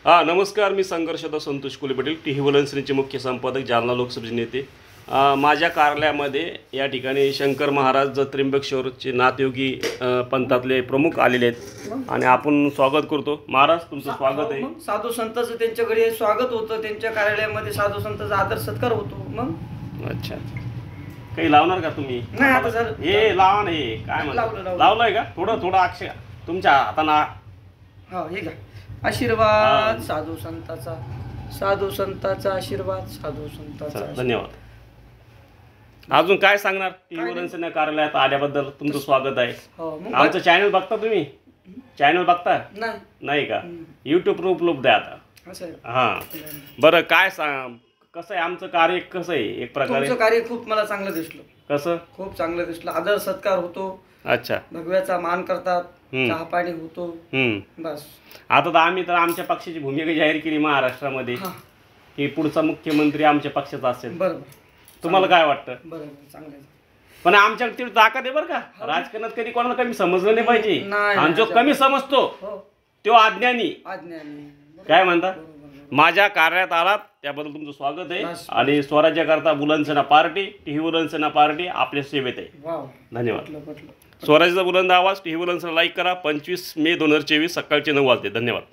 नमस्कार. मी संघर्षदा संतोष कोले पाटील, टीव्ही वलनश्रींचे मुख्य संपादक, जालना लोकसभेचे नेते. माझ्या कार्यालयामध्ये या ठिकाणी शंकर महाराज त्र्यंबकेश्वरचे नाथयोगी पंथातले प्रमुख आलेले आहेत आणि आपण स्वागत करतो. महाराज, तुमचं स्वागत आहे. साधू संतांचं त्यांच्याकडे स्वागत होतं, त्यांच्या कार्यालयामध्ये साधू संतांचा आदर सत्कार होतो. मग अच्छा, काही लावणार का तुम्ही? नाही, आता सर हे लावा नाही, काय म्हणलं, लावलंय का? थोडं थोडं अक्षय तुमच्या हाताना. हा, हे घ्या आशीर्वाद साधू संतांचा, साधू संतांचा आशीर्वाद, साधू संतांचा. धन्यवाद. अजून काय सांगणार? टीव्ही वलनश्री कार्यालयात आल्याबद्दल तुमचं स्वागत आहे. आमचं चॅनल बघता तुम्ही? चॅनल बघता? नाही का? यूट्यूबवर उपलब्ध आहे आता. हां, बरं, काय सांग, कसं आहे आमचं कार्य? कसं आहे एक प्रकारे? तुमचं कार्य खूप मला चांगलं दिसलं. कसं? खूप चांगलं दिसलं. आदर सत्कार होतो. अच्छा, भगव्याचा मान करतात, चहा पाणी होतो. बस. आता तर आम्ही तर आमच्या पक्षाची भूमिका जाहीर केली महाराष्ट्रामध्ये की पुढचा मुख्यमंत्री आमच्या पक्षाचा असेल. बरोबर. तुम्हाला काय वाटतं? बरोबर, चांगलं. पण आमच्या तेवढी ताकद आहे बरं का. राजकारणात कधी कोणाला कमी समजलं नाही पाहिजे, आणि जो कमी समजतो तो अज्ञानी. काय म्हणता? माझ्या कार्यात आलात त्याबद्दल तुमचं स्वागत आहे. आणि स्वराज्याकरता बुलंदसेना पार्टी, टीव्ही वलनश्री पार्टी आपल्या सेवेत आहे. धन्यवाद. स्वराज्याचा बुलंद आवाज, टीव्ही वलनश्री लाईक करा. 25 मे 2024 सकाळचे 9 वाजते. धन्यवाद.